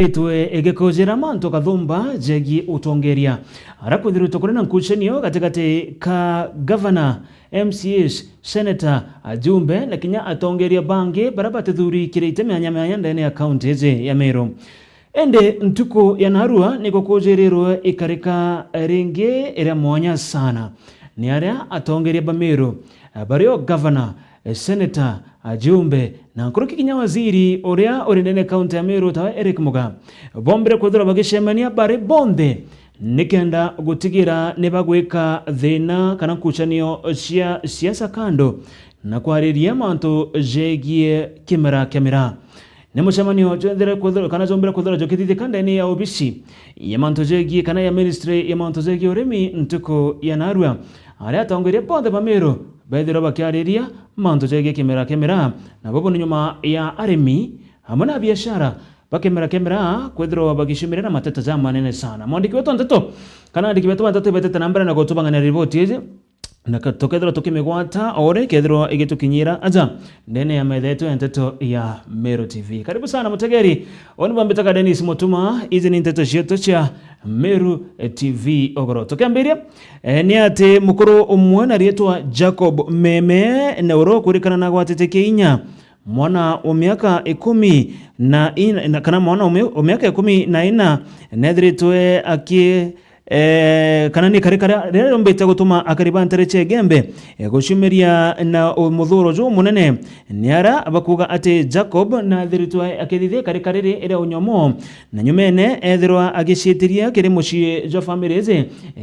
Itwe egekojera manto kathumba jegi utongeria arakuthiru tukurena nkuchenio katikati ka governor, MCS, senator, ajumbe na kinya atongeria bangi barabati thuri kirite myanya ndani ya county eze ya Meru. Ende ntuko ya narua niko kujerirwe ikarika ringi ira mwanya sana ni aria atongeria ba Meru bario governor, senator, ajumbe na kuruki kinya waziri oria orindene county ya Meru tawa Eric Muga bombere kwethira bagishemania bare bonde nikenda gutigira nibagwika thina kana kuchanio cia siasa kando na kwariria mantu jegie kimera ne mucemanio jendere kwethira kana jombere kwethira jokithithia kandani ya obisi ya mantu jegie kana ya ministry ya mantu jegie urimi ntuko ya narua aria atongeria bonde ba Meru bethira bakiariria mantu jegie kimera na bobo nyuma ya arimi hamwe na biashara bakemera kwethira bagishimira na mateta za manene sana. Mwandiki wetu nteto kana andiki wetu nteto betete nambara na gotubanga na report hizi na tokethira tukimegwata ore kethira igitukinyira aja ndene ya methetu nteto ya Meru TV. Karibu sana mutegeri oni bambetaka Dennis Mutuma, hizi ni nteto cietu cia Meru TV ogoro tukiambiria ni ati mukuru umwe na rietwa Jacob Meme na uro kurikana na gwatete inya mwana wa miaka 10 kana mwana wa miaka 14 nethiritwe aki kana ni karikara rero mbete gutuma akaribantere chegembe gushumiria na muthuro jo munene niara bakuga ati Jacob na thiritwe akithithia karikarire ire unyomo na nyumene ethirwa agicitiria kiri mucie jo families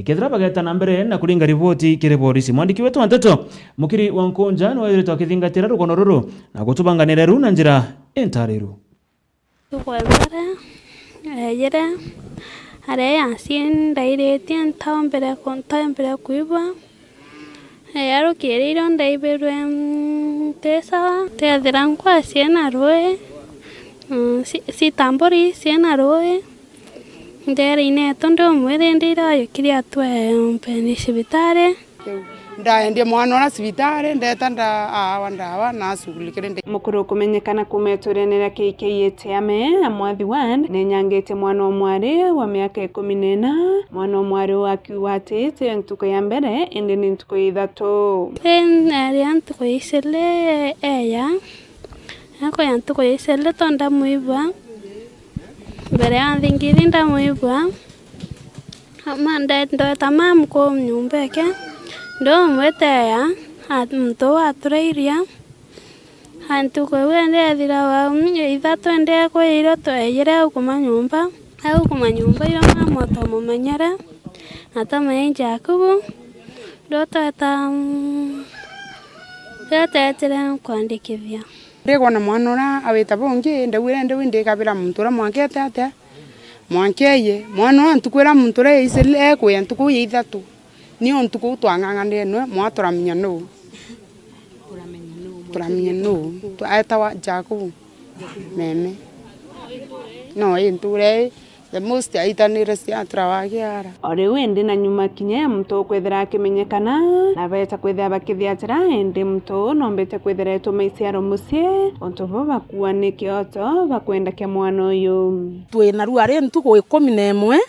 kethira bageta na mbere na kuringa ripoti kiri polisi. Mwandiki wetu nteto mukiri wa Nkonja no ethirwa akithingatira rukono ruru na gutubanganira runa njira entariru tukwebara yere are asien dairetian tambere kontambere kuiba yaro keriro ndaiberwe tesa te diranko asien aroe si tambori sien aroe ndere ine tondo mwere ndira yokiria twa mpeni sibitare ndaendie mwana na sibitare ndeta ndawa na sugulikire mukuru kumenyekana kumeturenera KKTM amwathi wan nenyangete mwana omwari wa miaka 14 mwana omwari wakiuga ati te ntuko ya mbere indi ni ntuko ithatu ari ntuko isele eya ako ya ntuko isele tonda muiba mbere anthingiri ndamuiba amanda ndo tamam ko nyumbeke ndo mweteya mto atureiria hantu kwa wende thira wa ithatu ende kwa iro to eyere kuma nyumba yo moto mumenyere ata menja kubu ndo tata tete kwandikithia ndego na mwana ora aweta bonge ndawire kabira muntu ora mwakete ate mwankeye mwana antukwira muntu ora isele ko yantuko ithatu ni ontuko twangangane no mwatoramenya no turamenya no atawa Jacob Meme no inture the most aitanire cia trawagiara ore wende na nyuma kinye mto kwethera kimenyekana na beta kwethera bakithiatira ende mto nombete kwethera etumaisiaro musie onto baba kuwa nikioto bakwenda ke mwana uyu twina ruare ntuko 11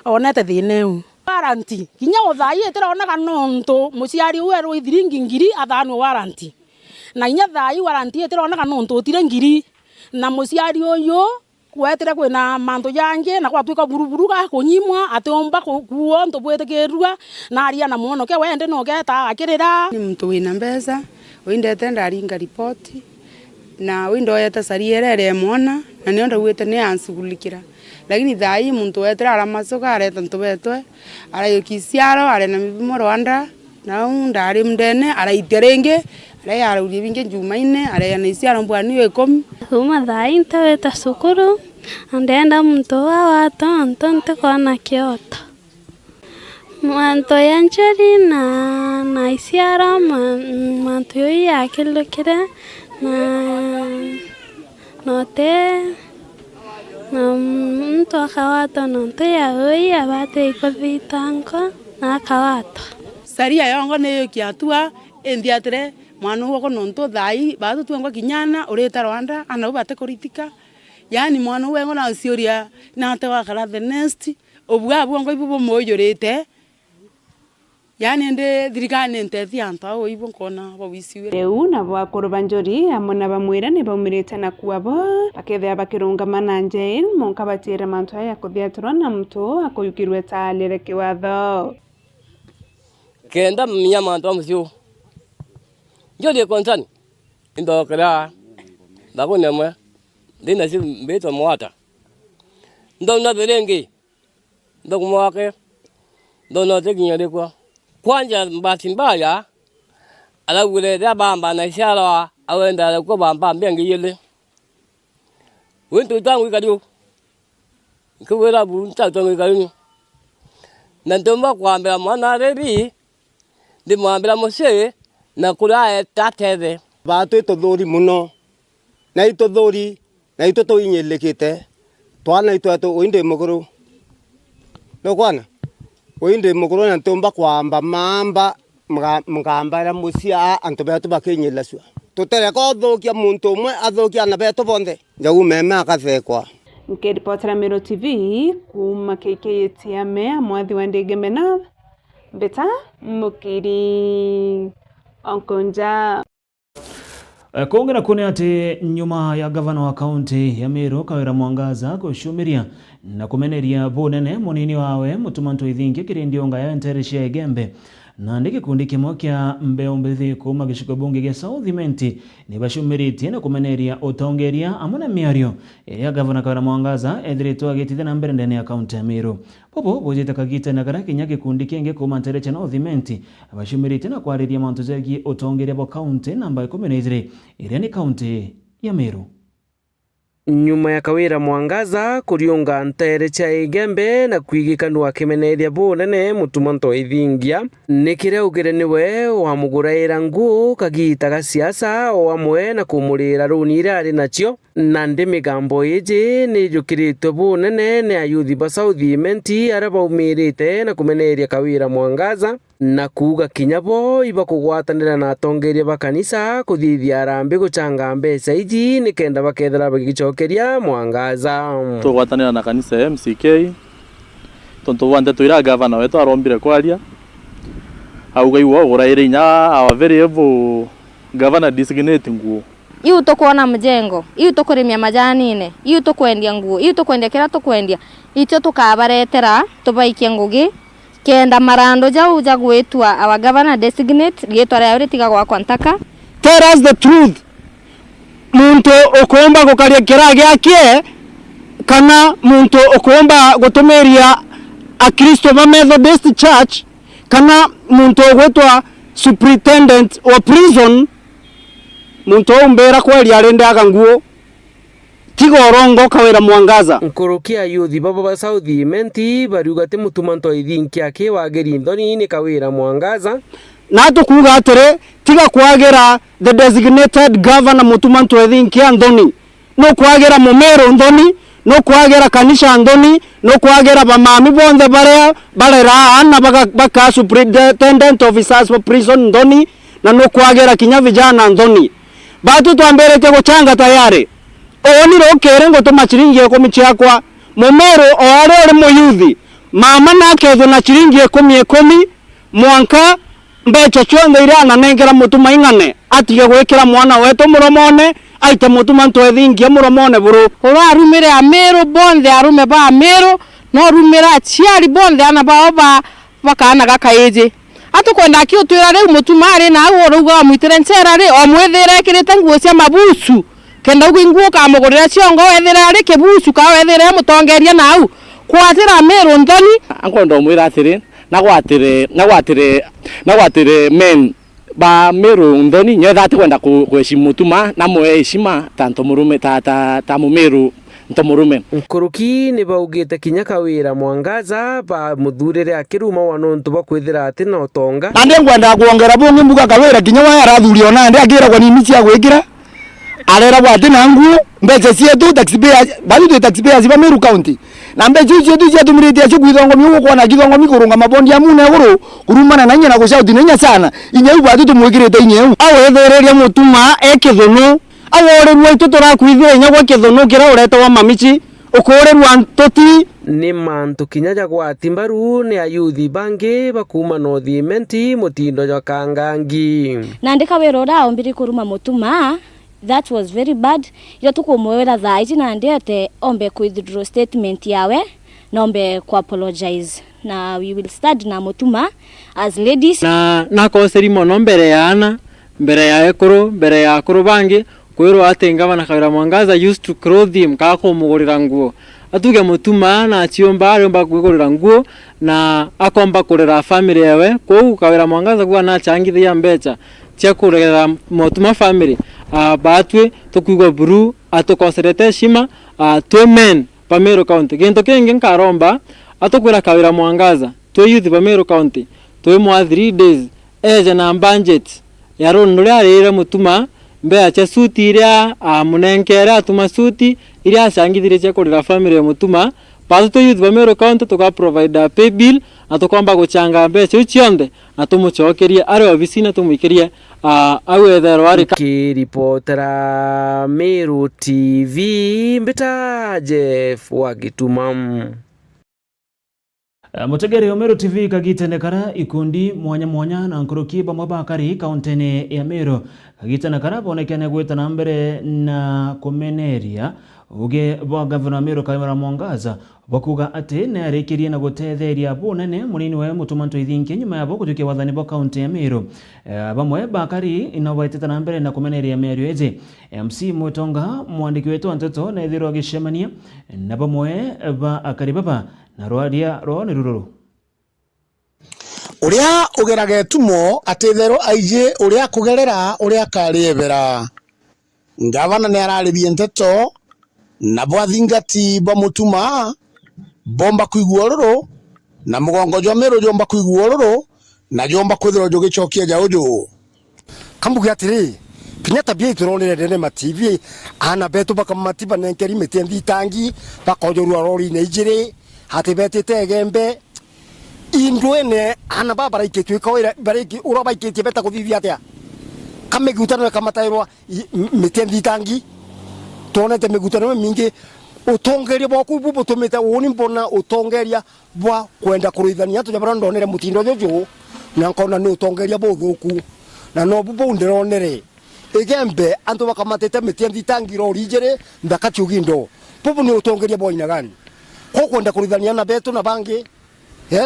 onete thineu waranti kinya uthai etera onaga nonto muciari weru ithiringi ngiri athanu waranti na inya thai waranti etera onaga nonto utire ngiri na muciari uyu kwetera kwina manto yange na kwatuika buruburu ga kunyimwa atomba kuo nto bwetekerua na aria na muono ke wende no geta akirira ni mtu wina mbeza windete ndaringa report na windo yeta sarierere mwana na nionda gwete ne ansugulikira lakini thai muntu wetera ara masoka areta ntu betwe ara yokisiaro ara na mibimo Rwanda na ndari mdene ara iterenge ara ya uri binge jumaine ara ya nisiaro mbwani 10 uma thai ntaweta sukuru andenda muntu wa tonto kona Kyoto manto yanjeri na isiaro manto ya kilokire na note na mtu akawato nonto ya oi abate ikothitanko na akawato saria yongo ne yokiatua endiatre mwana wako nonto thai batu tuangwa kinyana ureta Rwanda ana ubate kuritika yani mwana wengo na sioria na tawa kala the next obwa bwongo ibo moyorete yani nde dirikane ntethi antao ibo kona bawisiwe reu na bakuru banjori amona bamwira ni baumirite na kuabo bakethea bakirungamana nje monka batire mantu ya kuthiaturwa na mtu akuyukirwe talire kiwatho kenda mnya mantu amusio njoli konsani indokera ndakunemwe ndina si mbeto mwata ndona berengi ndokumwake ndona tekinyole kwa kwanja mbati mbaya ala wule da bamba na shala awenda ko bamba mbengi yele wentu tangu kadu ko wela bu ta tangu kadu nandomba kwambela mwana rebi ndi mwambela mose na kula tatede batu tudhuri muno na itudhuri na ito inyelekete twana ito oinde muguru no kwana oinde muguru na ntomba kwamba mamba mugambara musia anto betu bakenyela swa tutere ko thokia muntu umwe athokia na betu bonde njau meme akathekwa Nikiripotera Mero TV kuma KKTM mwathi wa ndege mena beta mukiri onkonja kongera kune ati nyuma ya gavana wa kaunti ya Meru Kawira Mwangaza kushumiria na kumeneria bunene munini wawe mutumantu ithingi kirindionga ya entereshia egembe na ndiki kundi kimwe kia mbeo mbithi kuma gishiko bunge gya South Imenti ni bashumiritie na kumeneria utongeria amuna miario ya gavana Kawira Mwangaza edhiritwa agitithia na mbere ndani ya kaunti ya Meru popo bojeta kagita na kara kinya gikundi kenge kuma enterecha North Imenti bashumiritie na kwariria mantu zegi utongeria bo kaunti namba 13 ire ni kaunti ya Meru. Nyuma ya Kawira Mwangaza kuriunga ntere cha igembe na kwigikanwa kimeneria bunene mutumanto ithingia nikiraugire niwe wa muguraira nguo kagita ga siasa o amwe na kumurira runira ari nacio na ndimigambo iji ni jukiritwe bunene ne ayuthi ba South Imenti araba umirite na kumeneria Kawira Mwangaza na kuga kinyabo iba kugwatanira na atongeria ba kanisa kuthithia arambe guchanga mbeca iji nikenda bakethera bagicokeria Mwangaza tugwatanira na kanisa MCK tonto wande tuira gavana wetu arombire kwaria auga iwo uraire nya our very able governor designate nguo iu tukuona mjengo iu tukurimia majanine iu tukwendia nguo iu tukwendia kira tukwendia itio tukabaretera tubaikia ngugi kenda marando jau ja gwetwa our governor designate rietwa ria uritiga gwa kwantaka. Tell us the truth. Muntu okomba gukaria kira giakie kana muntu okomba gutumiria a Kristo ma Methodist Church kana muntu gwetwa superintendent wa prison muntu umbera kweli arendaga nguo tigorongo Kawira Mwangaza nkurukia yuthi baba ba South Imenti bariugate mutumanto ithinkia ki wageri ndoni ni Kawira Mwangaza na tukuga atire tiga kwagera the designated governor mutumanto ithinkia ndoni no kwagera Mumero ndoni no kwagera kanisha ndoni no kwagera bamami bonde barera ana baka superintendent officers for prison ndoni na no kwagera kinya vijana ndoni batu twamberete guchanga tayari oni rokere ngo tumachiringie ko michakwa Mumero ore ore muyuthi mama nakezo na chiringie 10 mwanka mbecho chonde irana nengera mutuma ingane atige gwekera mwana wetu muromone aite mutuma ntwethingie muromone buru ora arumire Amero bonde arume ba Amero no rumira chiari bonde ana ba bakana gakaeje atukwenda kio twira riu mutumari na uruga mwitire ncera ri o mwethire kirite nguo cia mabusu kenda ugu nguo ka mugurira ciongo wethire ari kibusu ka wethire mutongeria nau kwatira Amero ndoni ankondo mwira atiri na gwatire men ba Meru ndoni nyetha atikwenda kuheshimu mutuma na muheshima tanto murume ta Mumeru ntomurume nkuruki ni baugite kinya Kawira Mwangaza ba muthurire akiruma wanontu bakwithira ati na utonga ande ngwenda kuongera bungi mbuga Kawira kinya wa arathuri ona ande agira kwa nini cia gwikira arera bwate na nguo mbeca cietu taxpayer bali tu taxpayer ba Meru county na mbeca cietu cia tumirite cia kwithongo mi uko na kithongo mi kurunga mabondi amune guru kurumana na nyina gucauti nenya sana inyeu bwate tumwikirite inyeu awethereria mutuma ekithuno aworeru itu turakwithira nya gwa kithono kira ureta wa mamichi ukoreru antoti ni mantu kinyaja gwa timbaru ni ayuthi bangi bakuma no thimenti mutindo jwa kangangi nandika werora ombiri kuruma mutuma. That was very bad. Ilo tukumwera thaiti na ndiete ombe withdraw statement yawe na ombe ku apologize na we will start na mutuma as ladies na koseri mono mbere yana mbere ya ekuru mbere ya akuru bangi kwiro atenga na Kawira Mwangaza used to clothe him kako mugurira nguo atuge mutuma na chiomba aromba kwigurira nguo na akomba kurera family yawe kou Kawira Mwangaza kwa na changithia mbecha cia kurera mutuma family batwe tukwigwa buru atukonserete shima twe men Pamero County gento kenge nkaromba atokwira Kawira Mwangaza twe youth Pamero County twe mwa 3 days eje na budget yaro nuri arire mutuma mbea cha suti iria munenkera atuma suti iria ashangithire cia kurira family ya mutuma pato twe youth Pamero County tuka provide pay bill atukwamba guchanga mbeca ucionde atumuchokerie ari obisina tumuikerie awethero ari kiripotera Meru TV mbita Jeff Wagitumam mutegere Meru TV kagitenekara ikundi mwanya na nkuruki bamwe bakari kauntene ya Meru kagitenekara bonekane gwetana mbere na komeneria uge bwa governor Meru Kawira Mwangaza bakuga ati ne arekirie na gutetheria bunene munini wa mutumanto ithinki nyuma yabo kutukia wathani bo county ya Meru bamwe bakari inawaiteta na mbere na komeneria Meru eje MC Mutonga mwandiki wetu anteto na ithiro gishemania na bamwe ba akari baba na rwadia rone rururu uria ugerage tumo atethero aije uria kugerera uria kariebera ngavana ne araribie nteto na bwathingati bo mutuma bomba kuigua ruru na mugongo jwa Meru jomba kuigua ruru na jomba kwithiro jogichokia jaujo kambugi atiri kinya tabia ituronire ndene ma TV ana betu baka matiba nenkeri metendi tangi bakojorua rori ne ijire hati betete gembe indwene ana babara iketwe kawira bariki uraba iketye beta kuthithia atia kamegutano kamatairwa metendi tangi tonete megutano mingi utongeria boku bubu tumite woni mbona utongeria bwa kwenda kuruithania tujabara ndonere mutindo jojo na nkona ni utongeria bothuku na no bubu ndironere igembe antu bakamatete metendi tangi rori ijire ndakati ugindo bubu ni utongeria boina gani ko kwenda kuruithania na betu na bangi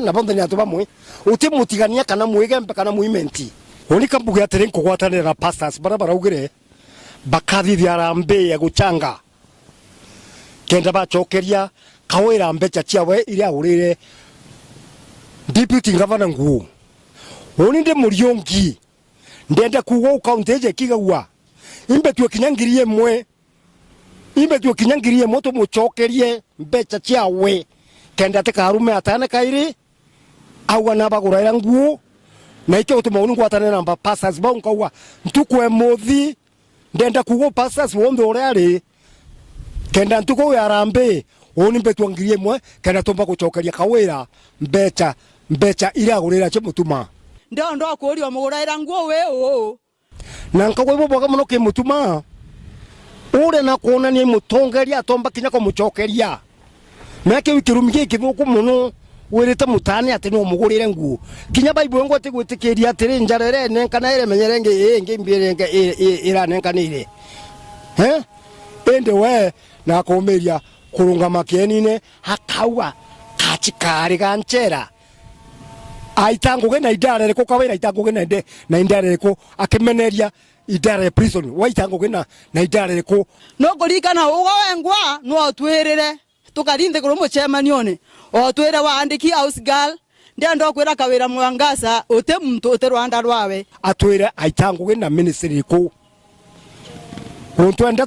na bonde ni atu bamwe utimutigania kana mwigembe kana muimenti oni kambuge atire nkugwatanira pastors barabara ugire bakathithia arambe ya guchanga kenda bachokeria Kawira mbecha ciawe iria urire deputy governor nguo oni ndi muriongi ndenda kuwo county je kigagwa imbe tu kinyangirie mwe moto muchokerie mbecha ciawe kenda te karume atane kairi au na bagura nguo na ike utuma unu gwatane namba pastors ba unkawa ntukwe mothi ndenda kuwo pastors wonde orari kenda ntuko yarambe oni mbetu ngirie mwe kenda tomba guchokeria Kawira mbecha ira gurira che mutuma ndo kurio muguraira nguo we o na nkagwe bo boga muno ke mutuma ure na kuona ni mutongeria tomba kinya ko muchokeria nake wikirumige kithuku muno wirite mutani ati no mugurire nguo kinya Bible ngo te gwitikiria atiri njarere ne kana ire menyerenge ngimbirenge ira ne kanire ende we na komeria kurunga makenine hakawa kachikari ganchera aitanguge na idare ko Kawira aitanguge na idare ko akimeneria idare prison waitanguge na idare ko no gorikana ugo wengwa no twirire tukarinde kuro muchemanione o twira waandiki house girl ndendo kwira Kawira Mwangaza ote muntu ote Rwanda rwawe atwire aitanguge na ministry ko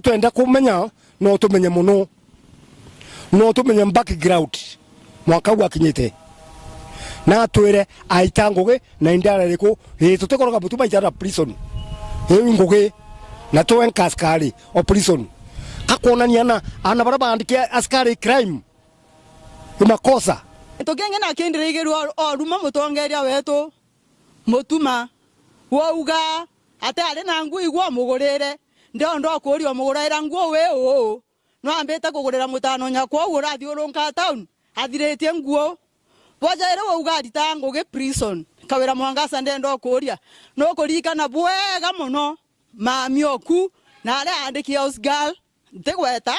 twenda kumenya no tumenye muno no tumenye background mwaka wa kinyite na twire aitanguge na indara riko tutekoroga butuma ijara prison nguge na twen kaskari o prison kakonania na ana baraba andike askari crime makosa togenge na kendiregeru o ruma mutongeria wetu mutuma wauga ate ari na ngui gwa mugurire ndio ndo kurio muguraira nguo we o no ambete kugurira mutano nyakwa urathi urunka town athiretie nguo bojaire wa ugari tango ge prison kawira Mwangasa ndendo kuria no kurikana bwega muno mami oku na ale andiki house girl ntegweta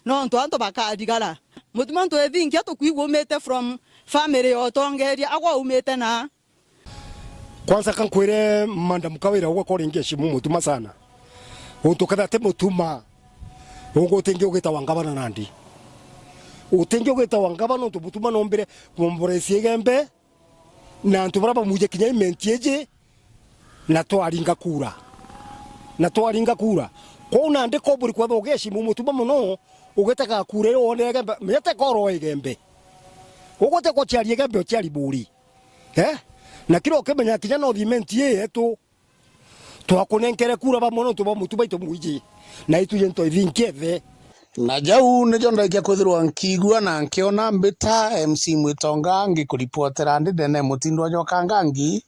no nto bakadigala mutuma nto ethingia tukuigwa umete from family otongeria agwa umete na kwanza kankwire manda mukawira ugo koringia shimu mutuma sana utukatha te mutuma ugo tengi ugita wangabana nandi utengi ugita wangabana nto mutuma nombere kumboresie gembe na nto baraba muje kinya imentieje na to aringa kura ko nande ko buri kwa doge shimu mutuma muno ugitaka kure one gembe mete koro igembe ugote ko chari gembe chari buri na kiro kemenya kinya no thimenti yetu twakunenkere kura ba mono tuba mutu baito muiji na itu yento ithinkethe na jau ne jonda kia kwithirwa nkigua na nkiona mbita MC Mwitonga ngikuripotera ndene mutindo nyoka ngangi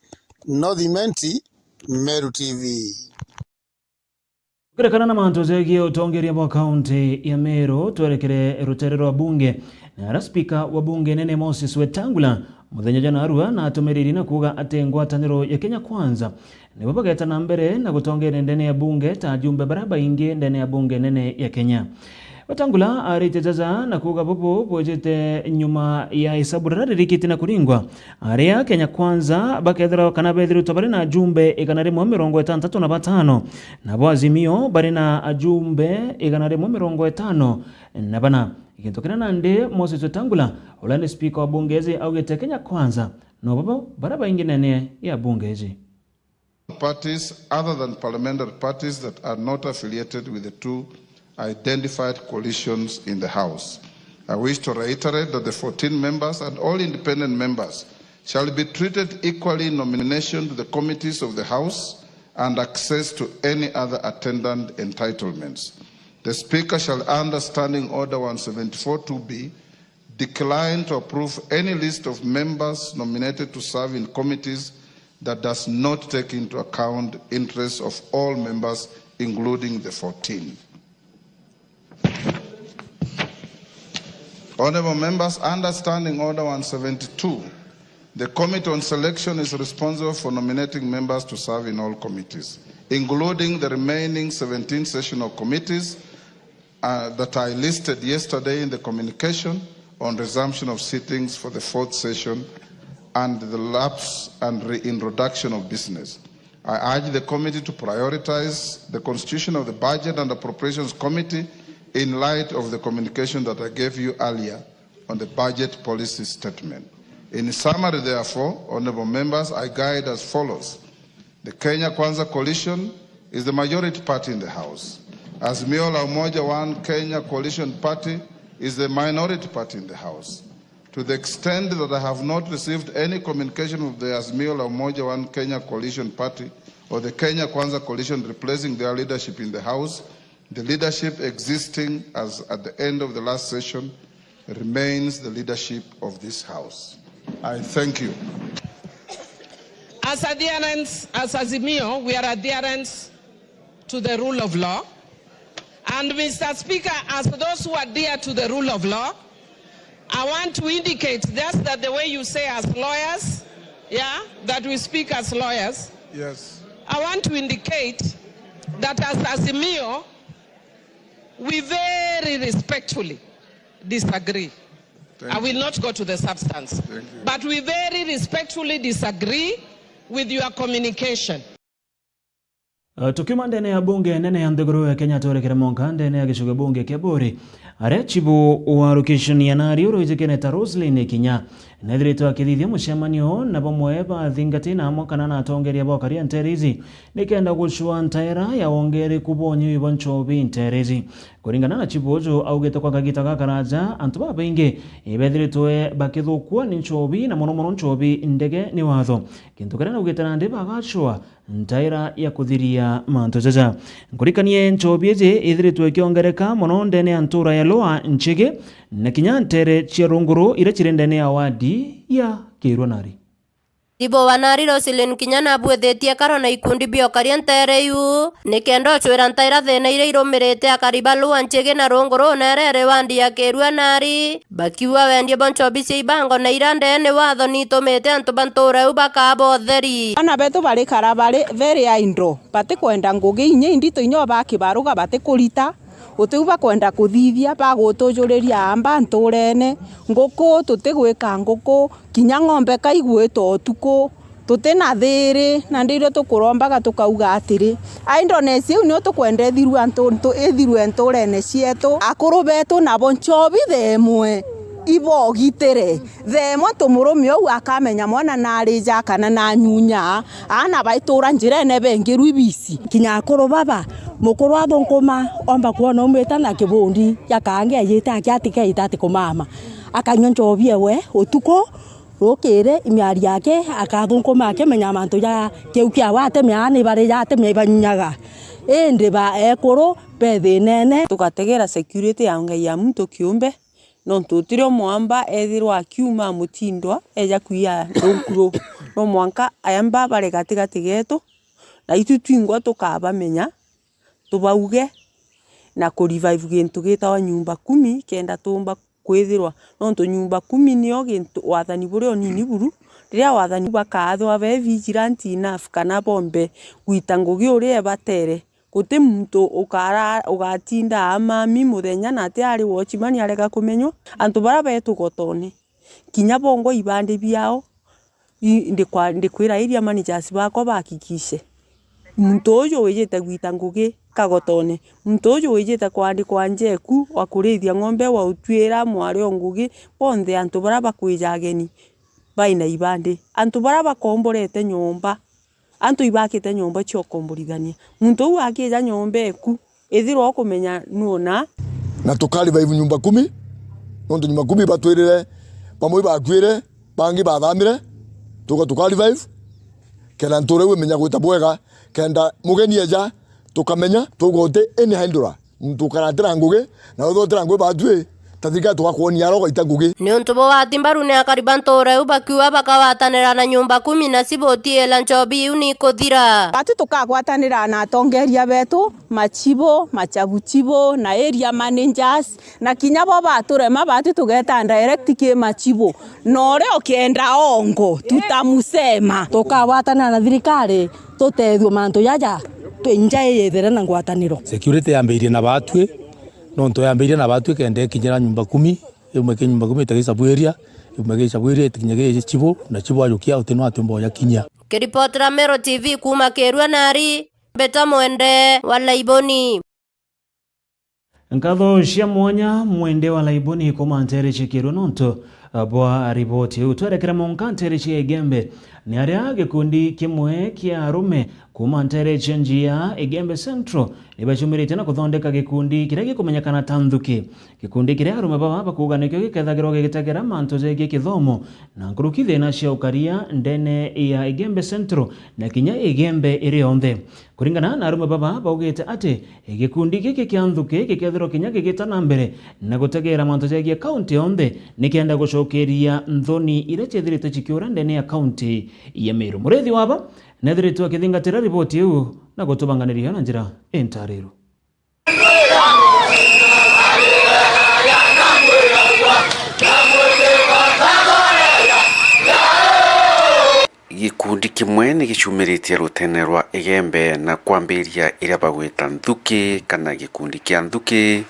no thimenti Meru TV. Kurekana na manto zegie utongeria mwa kaunti ya Meru twerekere ruterero wa bunge na spika wa bunge nene Moses Wetangula muthenya jana arua na atumiriri na kuga ati ngwataniro ya Kenya Kwanza nibo bageta na mbere na gutongera ndene ya bunge ta jumbe baraba ingi ndene ya bunge nene ya Kenya. Wetangula aritejaza na kuga bobo bojete nyuma ya isabura rikiti na kuringwa area Kenya Kwanza bakethera kana bethiru tobari na jumbe iganare mu 35 na bo Azimio bari na ajumbe iganare mu 50 na bana ikitokana na nde Moses Wetangula ulande speaker wa bungezi augete Kenya Kwanza no babo baraba ingine ya bungezi. Parties other than parliamentary parties that are not affiliated with the two identified coalitions in the House. I wish to reiterate that the 14 members and all independent members shall be treated equally in nomination to the committees of the House and access to any other attendant entitlements. The Speaker shall, under Standing Order 174-2B, decline to approve any list of members nominated to serve in committees that does not take into account interests of all members, including the 14. Honourable members, under Standing Order 172, the Committee on Selection is responsible for nominating members to serve in all committees, including the remaining 17 sessional committees that I listed yesterday in the communication on resumption of sittings for the 4th session and the lapse and reintroduction of business. I urge the committee to prioritize the constitution of the Budget and Appropriations Committee in light of the communication that I gave you earlier on the budget policy statement. In summary, therefore, honourable members, I guide as follows. The Kenya Kwanza Coalition is the majority party in the House. Azimio la Umoja One Kenya Coalition Party is the minority party in the House. To the extent that I have not received any communication of the Azimio la Umoja One Kenya Coalition Party or the Kenya Kwanza Coalition replacing their leadership in the House, the leadership existing as at the end of the last session remains the leadership of this House. I thank you. As adherents, as Azimio, we are adherents to the rule of law. And Mr. Speaker, as those who adhere to the rule of law, I want to indicate just that the way you say as lawyers, yeah, that we speak as lawyers. Yes. I want to indicate that as Azimio, we very respectfully disagree. I will not go to the substance. But we very respectfully disagree with your communication. Tukima ndene ya bunge nene ya ndegoro ya Kenya torekera monka ndene ya gishuga bunge kia bori arechibu wa location ya nari urojekene ta Roslyn Kinya nethirito akithithia mucemanio na bamwe bathingati na mwakana na atongeria bokaria nterizi nikenda gushwa ntaira ya wongeri kubonyu ibonchobi nterizi kuringana na chibojo augete kwa kagita kakaraja antu babainge ibethirito bakithukwa ni nchobi na mono nchobi ndege ni watho kintu kana ugete na ndeba gachwa ntaira ya kuthiria manto jaja nkurikanie nchobi eje ithirito ikiongereka mono ndene antura ya loa nchige na Kinya ntere chia runguru ire chirendene ya wadi ya Kirwanari. Ibo wanari Roselyn Kinyana bwethetie karo na ikundi biokaria ntereyu nikendo chwira ntaira thene ire irumirite akaribalu anchege na rongoro nerere wandi ya kerua nari bakiwa wendie bonchobi cia ibango na irande ne watho nitumite antu banture ubaka botheri ana betu bari karabari very indo bati kwenda ngugi inye indito inyo bakibaruga bati kurita utuba kwenda kuthithia bagutujuriria amba nturene nguku tutigwika nguku kinya ng'ombe kaigwito utuku tutina thiri na ndirio tukurombaga tukauga atiri Indonesia ni tukwende thiru antu ithirwe nturene cietu akuru betu na bonchobi themwe ibogitere themwe tumurumio u akamenya mwana nari jakana na nyunya ana baitura njirene bengiru ibisi kinya akuru baba mukuru athunkuma omba kuona umwita na kibundi yakange ayita akiatika itati kumama akanywa njobi ewe utuko rokere imiari yake akathunkuma akimenya mantu ya keukia wate miani bari yate mibanyunyaga ende ba ekuru bethe nene tukategera security ya ngai ya mtu kiumbe no tutire mwamba ethirwa akiuma mutindwa eja kuia runkuro no mwanka ayamba bare gatigati getu na itu twingwa tukabamenya tubauge na ku revive gintu gitawa nyumba 10 kenda tumba kwithirwa no to nyumba 10 niyo gintu wathani buri onini buru riria wathani bakathwa be vigilante enough kana bombe gwita ngugi uri batere guti muntu ugatinda amami muthenya na ati ari watchman areka kumenywo antu bara betu gotone kinya bongo ibande biao ndikwira iria managers bakwa bakikishe muntu uyu wejete gwita ngugi kagotone muntu uyu wejete kwandikwa njeku wa kurithia ng'ombe wa utwira mwari ngugi bonthe antu bara bakwijageni baina ibande antu bara bakomborete nyomba antu ibakite nyomba cio komborithania muntu u akija nyomba eku ithirwo kumenya nuona na tukali baivu nyumba 10 no nyumba 10 batwirire pamwe bakwire bangi bathamire tukali baivu kenda nture we menya gwita bwega kenda mugeni eja tukamenya tugote eni handura muntu karatira ngugi na uthotira ngugi batwe tathika tugakuonia rogo itagugi ni untubo wa timbaru ne akaribanture ubakiwa bakawatanira na nyumba 10 na sibotie la nchobi uni kuthira bati tukagwatanira na atongeria betu machibo machabuchibo na area managers na kinya bo baturema bati tugeta direct ke machibo nore okienda ongo tutamusema tukagwatanira na thirikari tutethio mantu yaja twinjaye yethera na ngwataniro security yambirie na batwe no nto yambirie na batwe kende kinyira nyumba 10 imwe ke nyumba 10 tagisabueria imwe ke sabueria tikinyage chibo na chibo ajukia uteno atumbo ya kinya kiripotera Mero TV kuma kerua nari beta mwende wala iboni nkatho cia mwanya mwende wala iboni kuma ntere chekero nonto bwa ripoti utwerekera monkantere cia Igembe ni aria gikundi kimwe kia arume kuma ntere chenjia Igembe Central nibachumirite na kuthondeka gikundi kiria gikumenyekana Tanthuki gikundi kiria arume baba bakuga nikio gikethagirwo gigitegera mantu zege kithomo na nkurukithe na cia ukaria ndene ya Igembe Central na kinya Igembe iri onthe kuringana na arume baba baugite ati gikundi giki kia Nthuki gikethirwo kinya gigitana mbere na gutegera mantu zege county onthe nikenda gucokeria nthoni ire chethirite chikiura ndene ya county ya Meru murethi waba nethiritwe akithingatira ripoti iu na gutubanganiria na njira entariru gikundi kimwe ni gichumiritie rutene rwa Igembe na kwambiria iria bagwita Nthuki kana gikundi kia Nthuki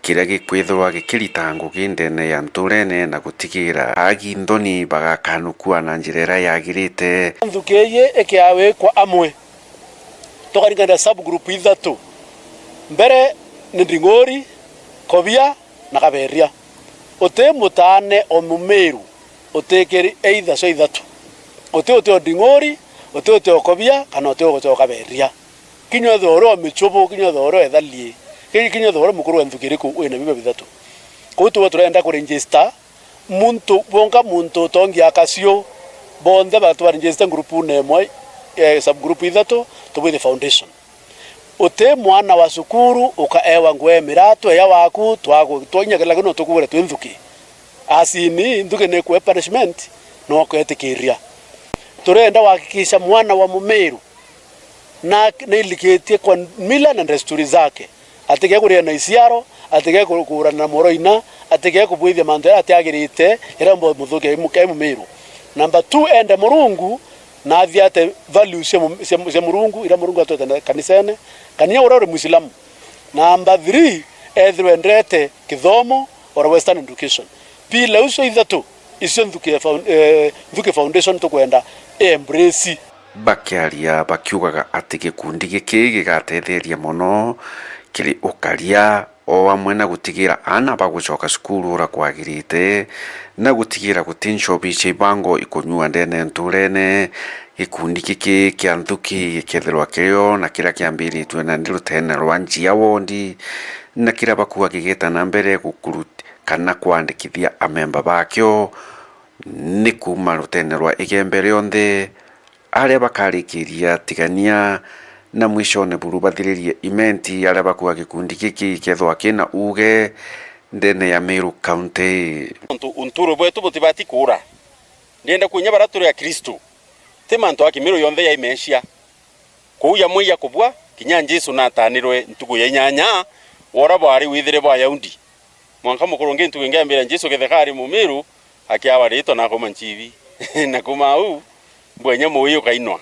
kiria gikwithirwa gikirita ngugi ndene ya nturene na gutigira agi nthoni bagakanukua na njira yagirite Nthuki ye ekiawe kwa amwe tukaringana subgroup ithatu mbere ni Nding'ori Kobia na Kaberia ote mutane o Mumeru otekeri either so ithatu ote Nding'ori ote Kobia kana ote Kaberia kinyo thoro michubu kinyo thoro ethalie kinyo thoro mukuru Nthuki riku wina bibe bithatu kutu turenda ku register muntu bonga muntu tongi akasio bonde batu register group nemwe subgroup ithatu to the foundation ote mwana wa sukuru ukaewa ngwe mirato ya waku twago twonyagala no tukubure Nthuki asini Nthuki ne ku punishment no kwetikiria turenda kuhakikisha mwana wa Mumeru na ilikitie kwa mila na desturi zake atike kuria na isiaro atike kura na moroina atike kubwithia mantu atiagirite irambo muthuke mukai Mumeru. Number 2 ende Murungu na athiate values cia Murungu ira Murungu atotenda kanisene kania urore Muislamu. Number 3 ethwe ndrete kithomo or western education. Pila uso ithatu icio Nthuki Foundation tukwenda embrace. Bakiaria bakiugaga ati gikundi giki gigatetheria muno kiri ukaria o amwe na gutigira ana bagucoka cukuru ura kwagirite na gutigira gutinchobi chibango ikunyua ndene nturene. Gikundi giki kia Nthuki gikethirwa kirio na kira kiambiritwe na ndirutene rwa njia wondi na kira bakuwa gigeta na mbere gukuruti kana kwandikithia amemba bakyo ni kuma rutene rwa Igembe rionthe aria bakarikiria tigania na mwishone buru bathiririe imenti aria bakuwa gikundi giki kethwa kina uge ndene ya Meru County. Unturo bwetu butibati kura ndienda kunya baraturu ya Kristo temanto akimiru yonthe ya imeshia kuya muya kubwa kinya Jesu natanirwe ntugu ya nyanya wora bari withire ba yaundi mwanka mukurungi ntugu ngambira Jesu kethekari Mumeru akiawa rito na koma nchivi na kuma u bwenye muyo kainwa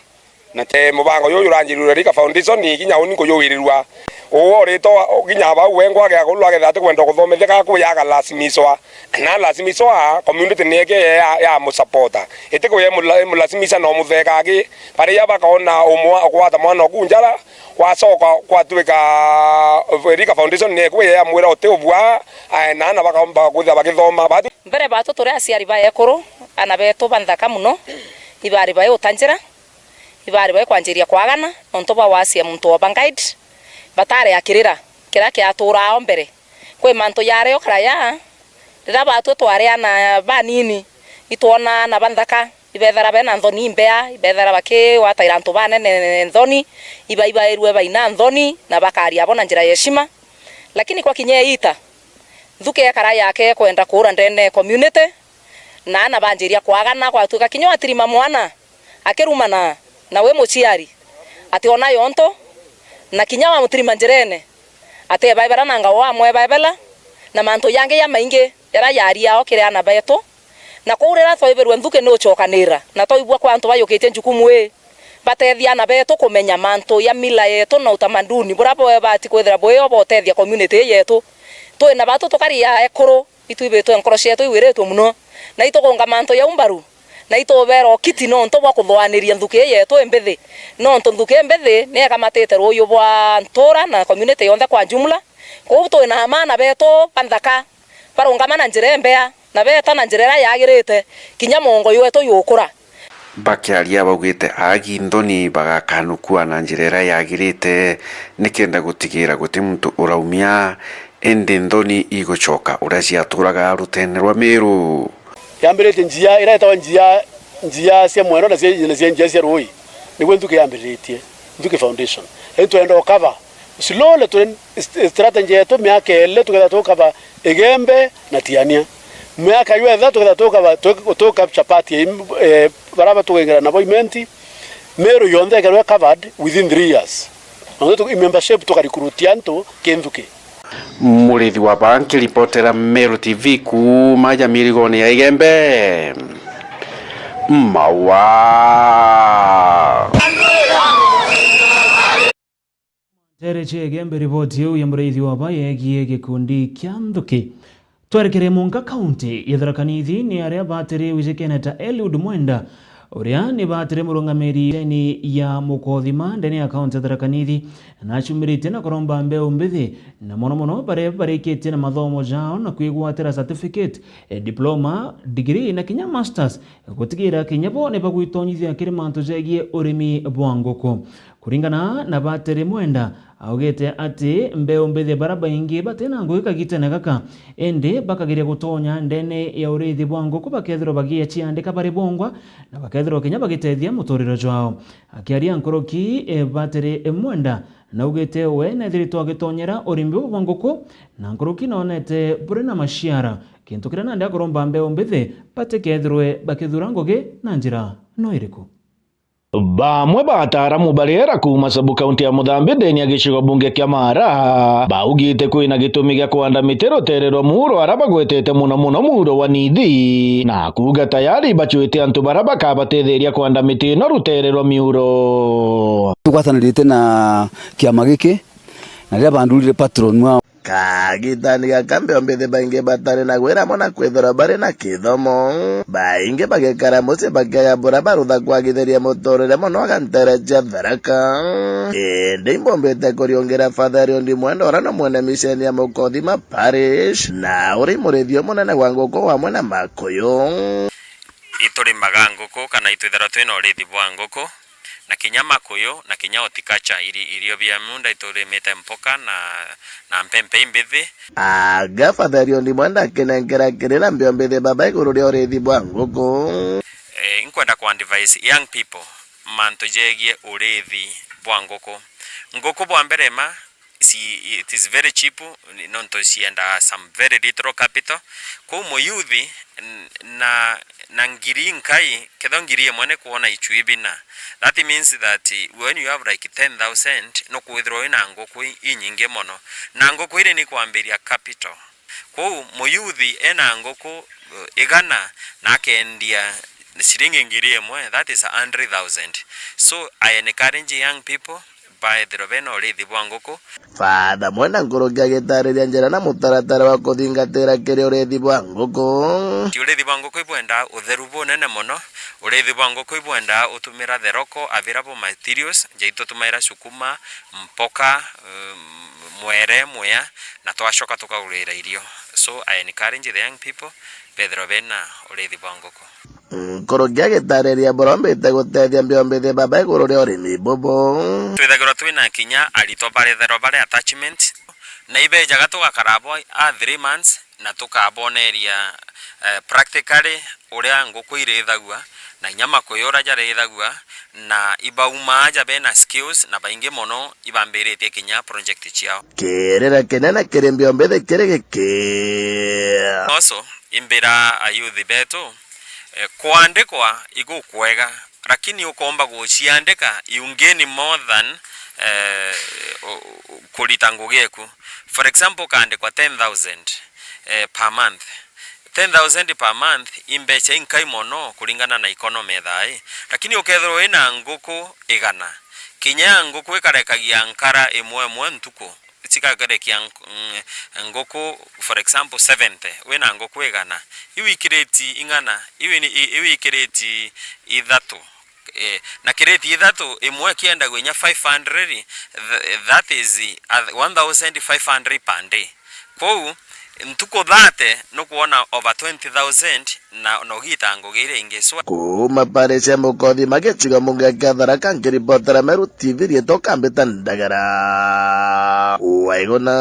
na te mubango yo yuranjirura Rika Foundation ni kinya uni ko yowirirwa o rito kinya ba wengwa ga kulwa ga tate kwenda kuthomethia ka kuyaga lasimiswa na lasimiswa community nege ya mu supporter ite ko ye mulasimisa no mutheka gi pare ya bakaona umwa kwata mwana kunjara wasoka kwatuika Rika Foundation ne ko ya mwira otebwa na bakamba kutha bakithoma bati mbere bato tore asiari ba ekoro ana beto banthaka muno ibari ba utanjira ibari ba kwanjiria kwagana nonto ba wasia muntu wa bangaid batare akirira kira kia tura mbere kwe manto yare okraya rira batu tware ana banini itona na banthaka ibethara bena nthoni mbea ibethara bake wataira ntu banene nthoni iba irwe baina nthoni na bakaria bona njira yeshima lakini kwa kinyeita Nthuki ekara yake kwenda kura ndene community na ana banjiria kwagana kwa tuka kinyo atirima mwana akirumana na we muciari ati ona yonto na kinyama mutirima njirene ate baibara nanga wa mwe baibela na manto yange ya mainge era yari yao kire ana beto na kurira thoiberwe Nthuki no chokanira na toibwa kwa antu bayokete njukumu batethia na beto kumenya manto ya mila yetu na utamaduni burapo bati kwethera boyo botethia community yetu to na bato tokaria ekoro ituibeto enkoro cietu iwiretwo muno na itogonga manto ya umbaru na itobero kiti no nto bwa kuthwaniria Nthuki yetu embethi no nto Nthuki embethi ne kamatete royo bwa ntora na community yonthe kwa jumla ko to na amana beto panthaka barongamana njire mbea na beta na njira yagirite kinya mongo yetu yukura bakiaria baugite agi nthoni bagakanukua na njira yagirite nikenda gutigira guti muntu uraumia ende nthoni igucoka uria ciaturaga rutene rwa Meru yambirite njia iraetawa njia cia mwero na cia njia cia rui niguo Nthuki yambiritie Nthuki Foundation twenda cover slowly tu strategy yetu miaka ile tukenda cover Igembe na Tiania miaka yetha tukenda cover chapati baraba tugengira na boimenti Meru yonthe kerwe covered within 3 years ndio membership tukarikurutia nto Nthuki. Murithi wa banki reportera Meru TV kuma Jamirigoni ya Igembe mawa Tereche Igembe ripoti yu ya murithi wa bayegie gikundi kia Nthuki twerekere Munga County ya Tharaka Nithi ni aria batiri wicekeneta Eliud Mwenda uria ni batire murungamiri ni ya mukothima ndene ya kaunti ya Tharaka Nithi na chumirite na koromba mbeu mbithi na mono bare barikite na mathomo jao na kwigwatira certificate diploma degree na kinya masters gutigira kinya bo ne bagwitonyithia kiri mantu jegie urimi bwa ngoko kuringana na batire Mwenda augete ati mbeu mbithi baraba ingi batena ngwika gitene gaka ende bakagiria gutonya ndene ya urithi bwa ngoko bakethiro bagia ciandika bari bongwa na bakethiro kinya bagitethia muturiro jwao akiaria nkoroki batire Mwenda na ugete we na thirito agitonyera urimi bwa ngoko na nkoroki nonete bure na mashiara kintu kira nandi akoromba mbeu mbithi batekethirwe bakithura ngoge na njira no iriku Bamwe ba ataramu bariera kuma sabu kaunti ya Muthambi ndeni ya gicigo bunge kia Mara baugite kwina gitumi gia kuanda mitero terero muro araba gwetete muno muro wa nithi na kuga tayari bachuite antu baraba kabatetheria kuanda mitino ruterero miuro tukwatanirite na kiama giki na ria bandurire patron wao kagitani gakambe ombethe bainge batare na gwera mona kwethora bare na kithomo bainge bagekara muci bakegambura barutha kwagitheria muturire muno agantereja tharaka indi imbombete kuriongera fatheri undi mwenda ora no mwene misheni ya Mukothima parish na uri murithio munene wa nguku wamwe na Makuyu iturimaga nguku kana itwithera twina urithi bwa nguku na kinya Makuyu na kinya otikacha irio bia munda iturimite mpoka na mpempe imbithi gafatheri undi mwenda kinengera kirira mbio mbithi baba iguru ria urithi bwa nguku inkwenda ku advise young people manto jegie urithi bwa nguku bwa mbere ma it is very cheap nonto sienda some very little capital ko mo youth na ngiri nkai kedho ngiri mwene kuona ichuibina. That means that when you have like 10,000 no kuwithdraw na nguku inyinge mono na nguku ile ni kuambiria capital ko mo youth ena nguku igana na kendia shilingi ngiri mwe that is 100,000. So I encourage young people by the roveno urithi bwa nguku Father mwena ngurugia gitariria njira na mutaratara wa kuthingatira kiri urithi bwa nguku urithi bwa nguku ibwenda utheru bunene muno urithi bwa nguku ibwenda utumira theroko available materials njaito tumaira sukuma mpoka mwere muya na twashoka tukagurira irio. So I encourage the young people Pedro Bena urithi bwa nguku ngurugia gitariria borombete gutethia mbio mbithi baba iguru ria urimi bobo twithagirwo twina kinya arito barethero bare attachment na ibejaga tugakarabo a 3 months na tukaboneria practically uria nguku irithagua na nyama kuyura jare ithagua na ibauma aja bena skills na baingi mono ibambirite kinya project chiao kirira kinene kiri mbio mbithi kiri giki also imbira ayuthi betu kuandikwa igukwega lakini ukomba guciandika iungeni more than kulitangu geku. For example kaandikwa 10,000 per month 10,000 per month imbecha inkai mono kulingana na economy thai lakini ukethero ina nguku igana kinya nguku ikarekagia nkara imwe ntuku chikagerekia nguku for example 70 wina nguku igana iwikireti ingana iwikireti ithatu na kireti ithatu imwe kienda gwenya 500 that is 1,500 per day kwa ntuko dhate no kuona over 20,000 na nogitango gire ingeswa kuma parisha Mukothima gicigo munge Tharaka nkiripotera Meru TV rietoka mbita ndagara waigona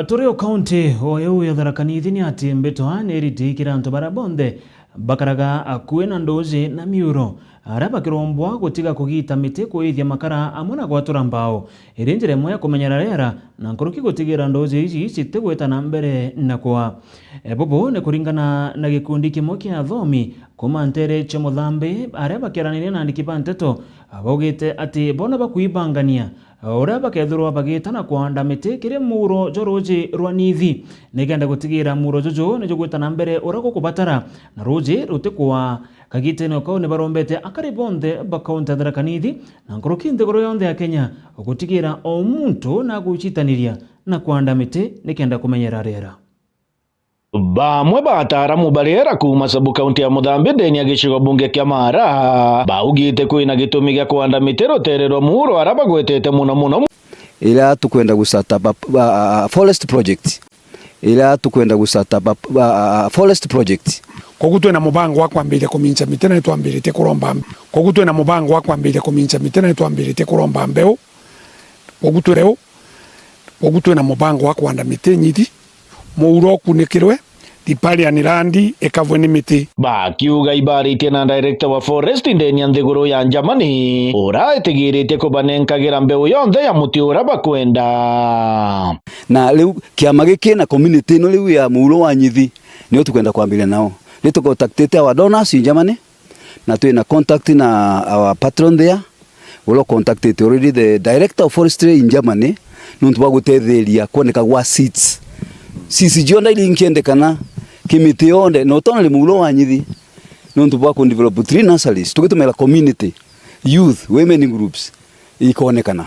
Turio county oyo ya Tharaka nithini ati mbetwa niritikira antu barabonde bakaraga akuena ndozi na miuro araba kirombwa gutiga kugita miti kuithia makara amuna gwatura mbao irinjire mwe kumenyera rera na nkoroki gutigira ndozi ici citigweta na mbere na kwa bobo ne kuringana na gikundi kimwe kia athomi kuma ntere cha Muthambi araba kiranire na ndikipanteto abogete ati bona bakuibangania ora bakethurwa bagitana kwanda miti kire muro joroji rwa nithi nigenda gutigira muro jojo ne jogweta na mbere ora kubatara na roji rutikwa kagitene ko ne barombete akaribonde bakaunta Tharaka nithi na nkorokinde goro yonde ya Kenya gutigira omuntu na guchitaniria na kwanda miti nikenda kumenyera rera. Bamwe ba ataramu bariera kuma sabu kaunti ya Muthambi ndeni ya gicigo bunge kia Mara baugite kwina gitumi gia kuanda mitero terero muro araba gwetete muno ila tukwenda gusata forest project forest project koguo twina mubango wa kwambiria kumincha miti na twambirite kuromba koguo twina mubango wa kwambiria kumincha miti na twambirite kuromba mbeu koguo twina mubango wa kwanda miti nyithi muuro kunikirwe dipali ni randi ekavwe ni miti bakiuga ibaritie na director wa forest ndeni Nthiguru ya Njamani ora etigirite kubanenkagira mbeu yonthe ya muti ura bakwenda na riu kiama giki na community no riu ya muuro wa nyithi ni tukwenda kwambiria nao ni tukotaktete wa donors Njamani na twina contact na our patron there. We'll contacted already the director of forestry in Germany. Nuntu bagutetheria kuoneka gwa seats. Sisi jonda ili nkiendekana kimiti yonde no tonale mulo wanyithi. Nuntu bako develop 3 nurseries. Tugitumira community, youth, women groups ikonekana.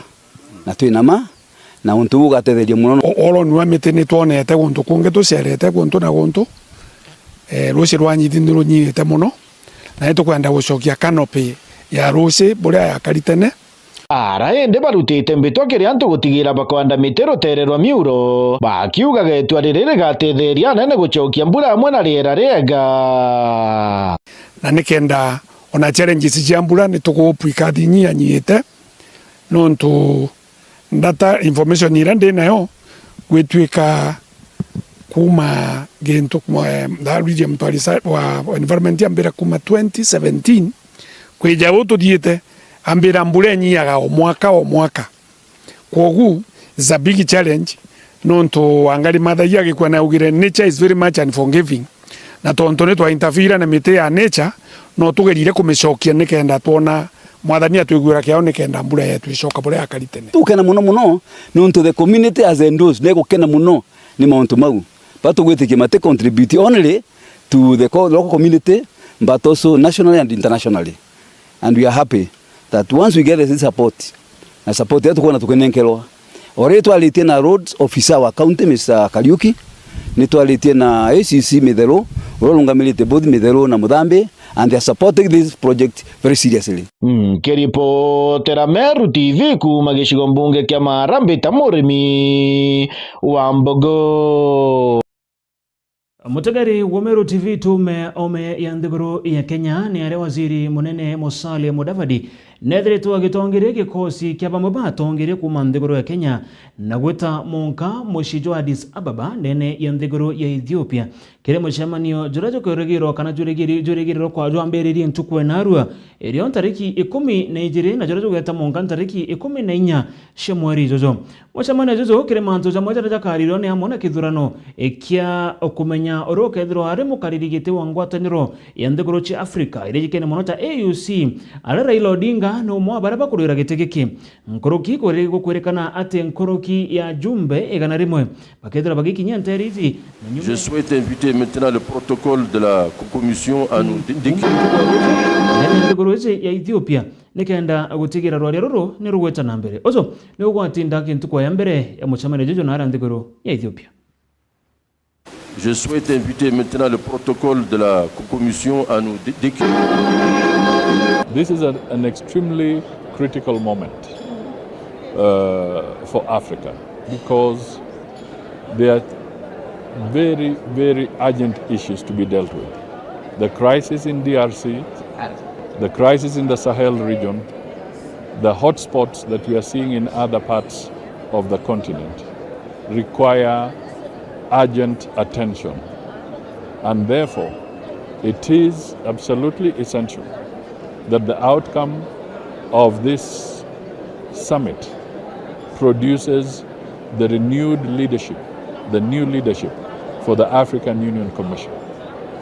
Na twina ma na untu bugatetheria muno. Olo nwa miti ni twonete guntu kungi tucerete guntu na guntu. Ruci rwanyithi ni runyite muno. Na tukwenda gucokia canopy ya ruci buria ya karitene. Araende barutite mbitwa kiri antu gutigira bakwanda miti rutererwa miuro bakiuga getua riri rigatetheria nene gucokia mbura amwe na riera riega na nikenda ona challenges cia mbura ni tugupuika thinyanyite nontu data information ira ndi nayo gwituika kuma gento da region wa environment ya mbira kuma 2017 kwija butu diete ambira mbura nyiaga o mwaka kogu is a big challenge nontu angali madhaya gikwa na ugire nature is very much unforgiving na tonto ne twa interfere na mite ya nature no tugerire kumicokia nikenda tuona mwathani atwigura kiao nikenda mbura yetu icoka bure akaritene tukena muno nontu the community as endorsed ne gukena muno ni mauntu mau batu gwitikia mate contribute only to the local community but also nationally and internationally, and we are happy that once we get this support na support yetu kuna tukenenkelwa ore twalitie na roads officer wa county Mr. Kariuki ni twalitie na ACC Mithero urolungamilite both Mithero na Muthambi, and they are supporting this project very seriously. Kiripotera Meru TV kuma gicigo mbunge kia Marambi ta murimi wa Mbogo. Mutegari wa Meru TV tume ome ya nthiguru ya Kenya ni are waziri munene Musalia Mudavadi nethiritwo agitongire gikosi kia bamwe batongire kuma nthiguru ya Kenya na gwita monka mucijo Addis Ababa nene ya nthiguru ya Ethiopia kire mucemanio jurajo kweregiro kana juregiro kwa jwamberirie ntukwe narua irion tariki 12 na jurajo gweta monka tariki 14 cia mweri jojo mucemanio jojo kire mantu jamwe jaraja kariro ne amona kithurano ekia okumenya orokethiro ari mukaririgite wa ngwataniro ya nthiguru cia Africa irijikene monota AUC ara Raila Odinga no mwa baraba kurira gitegeki nkoroki kore gukwerekana ate nkoroki ya jumbe egana rimwe bakethira bagikinya nterizi. Je souhaite inviter maintenant le protocole de la commission à nous décrire ya Ethiopia nikenda gutigira rwari ruru ni rugweta na mbere ozo ni ugwatinda kintu kwa ya mbere ya muchamane jojo na nthiguru ya Ethiopia. Je souhaite inviter maintenant le protocole de la commission à nous décrire. This is an extremely critical moment for Africa because there are very, very urgent issues to be dealt with. The crisis in DRC, the crisis in the Sahel region, the hotspots that we are seeing in other parts of the continent require urgent attention. And therefore, it is absolutely essential that the outcome of this summit produces the renewed leadership, the new leadership for the African Union Commission.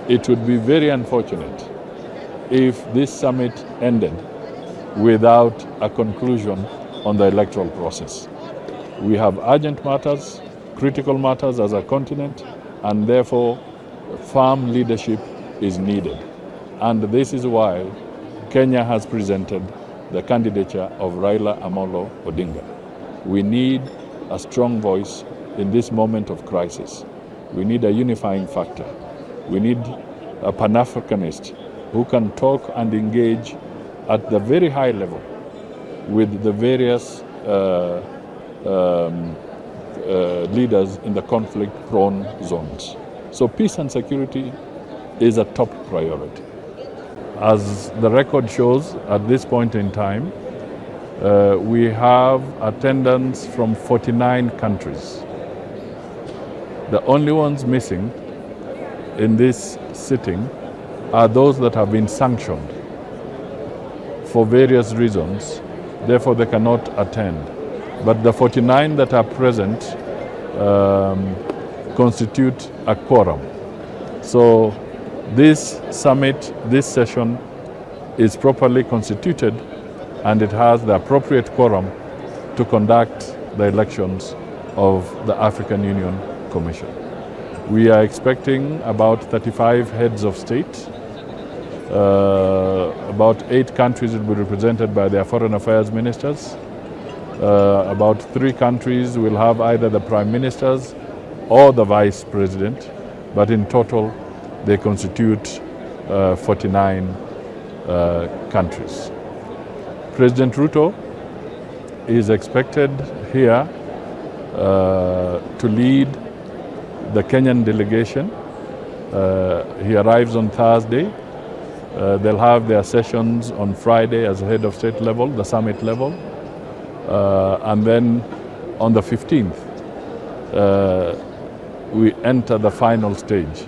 It would be very unfortunate if this summit ended without a conclusion on the electoral process. We have urgent matters, critical matters as a continent, and therefore firm leadership is needed. And this is why Kenya has presented the candidature of Raila Amolo Odinga. We need a strong voice in this moment of crisis. We need a unifying factor. We need a Pan-Africanist who can talk and engage at the very high level with the various leaders in the conflict-prone zones. So peace and security is a top priority. As the record shows, at this point in time, we have attendance from 49 countries. The only ones missing in this sitting are those that have been sanctioned for various reasons, therefore they cannot attend. But the 49 that are present constitute a quorum. So this summit, this session is properly constituted and it has the appropriate quorum to conduct the elections of the African Union Commission. We are expecting about 35 heads of state. About 8 countries will be represented by their foreign affairs ministers. About 3 countries will have either the prime ministers or the vice president, but in total they constitute 49 countries. President Ruto is expected here to lead the Kenyan delegation. He arrives on Thursday. They'll have their sessions on Friday as head of state level, the summit level. And then on the 15th, we enter the final stage.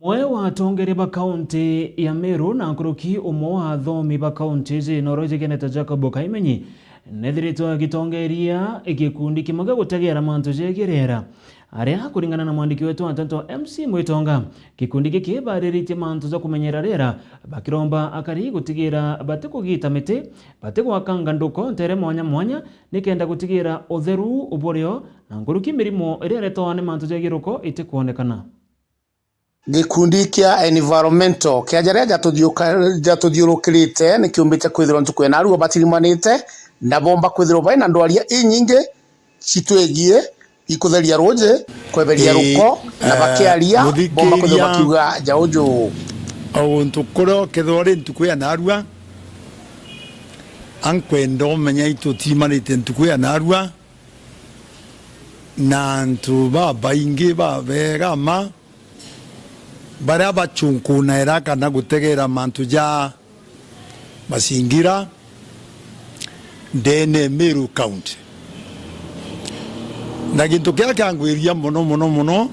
Mwe wa atongoria ba kaunti ya Meru na nkuruki umwe wa athomi ba kaunti zino Geneta Jacob Kaimenyi nethiritwe gitongeria igikundi kimwe gutegera mantu jegirera aria kuringana na mwandiki wetu wa Tanto MC Mwitonga gikundi giki bariritie mantu za kumenyera rera bakiromba akari gutigira bate kugita miti bate gwakanga nduko ntere mwanya mwanya nikenda gutigira utheru uborio na nkuruki mirimo iria retone mantu jegiruko itikuonekana. Gikundi kia environmental kia jaria jatuthiurukirite ni kiumbite kwithirwo ntuku ena aruo batirimanite na bomba kwithirwo bai na ndwaria inyingi citwegie ikutheria ruje kweberia ruko na bakiaria bomba kwithirwo bakiuga jauju au ntukuro kithori ntuku ena arua ankwendo menya itutimanite ntuku ena arua na ntu baba ingi babega ma baria bachunkuna era kana gutegera mantu ja masingira ndene Meru County na gintu kia kangwiria muno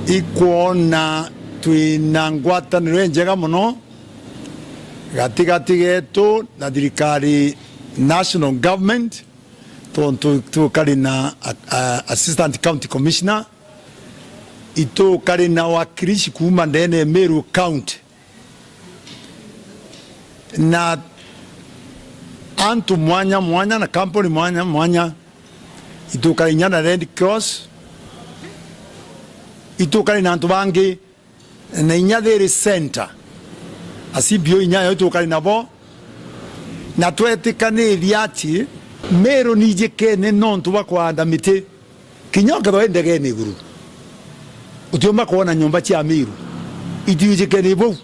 ikuona twina ngwataniro njega muno gatigati getu na thirikari national government tukari na assistant county commissioner ito kari na wakilishi kuma ndene Meru County na antu mwanya na kampuni mwanya ito kari nyana Red Cross ito kari na antu bangi na inyadheri center asibio inyayo ito kari nabo na twetikane riati Meru nijekene nontu bakwanda mite kinyoka doendege ni guru utioma kuona nyumba cia Meru itiujikene bo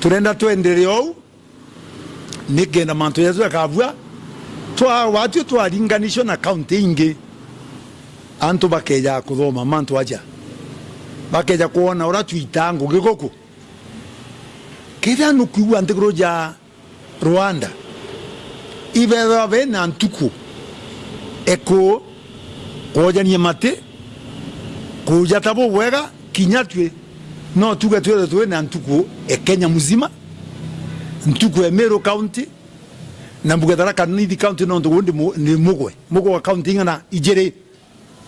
turenda twendere ou nigenda mantu yezu akavua twa watu twaringanisho na county ingi antu bakeja kuthoma mantu aja bakeja kuona ora twitango gigoku kira nukuwa ntigroja Rwanda ibera bena ntuku eko kojania mate kuja tabo wega kinyatwe no tuga twe na ntuku Kenya muzima ntuku Meru County na mbugatara kanidi county no ndugundi ni mugwe wa county ngana ijere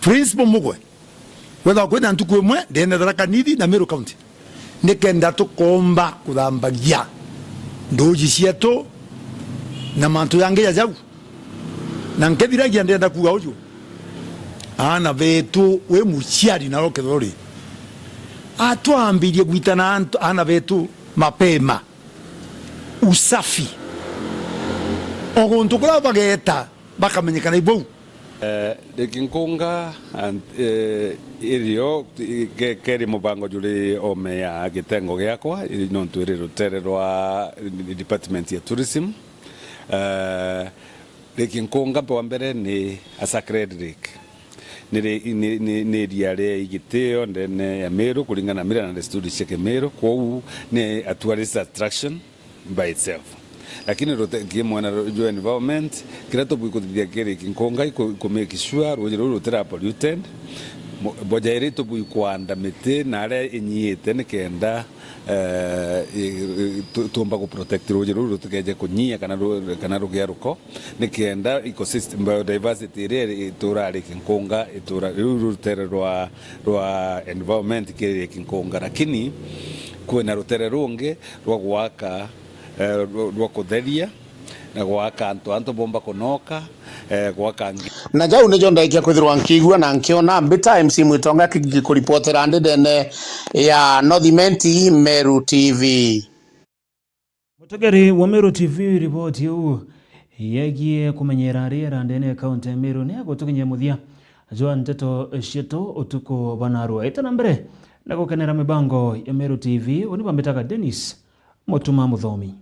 principal mugwe wenda kwenda ntuku mwe ndene dara kanidi na Meru County nikenda tukomba kuthambagia ndoji cietu na mantu yange ya jau na nkethiragia ndenda kuga uju ana betu we muciari na roke thori atwambirie gwitana ana betu mapema usafi ogontu kula bageta bakamenyekana ibou Kinkunga irio keri mubango juri ome ya gitengo giakwa no twiri rutere rwa department ya tourism Kinkunga kwa mbere ni a sacred lake ni riare igiteo ndene ya Meru kulingana mira na study cheke Meru kwa ni a tourist attraction by itself lakini rote mwana jo environment kirato bwikuthia kiri Kinkunga ko make sure rujero rutera polluted bojairi tubui kwanda miti na aria inyiite ni kenda tumba ku protect rũũĩ rũu rũtikeje kunyia kana rũgĩa ruko ni kenda ecosystem biodiversity iria itura Kinkunga itura rutere rwa environment kiri Kinkunga, lakini kwina rutere rungi rwa gwaka rwa kutheria na gwaka antu bomba kunoka gwaka na jau nijo ndaikia kwithirwa nkigua na nkiona mbita MC Mwitonga kikuripotera ndene ya Northimenti Meru TV. Mutegeri wa Meru TV ripoti yu yegie kumenyera riera ndene kaunti ya Meru ne gutukinya muthia Joan Nteto Shito utuko banarua itana mbere na gukenera mibango ya Meru TV oni bambetaga Dennis Mutuma Muthomi.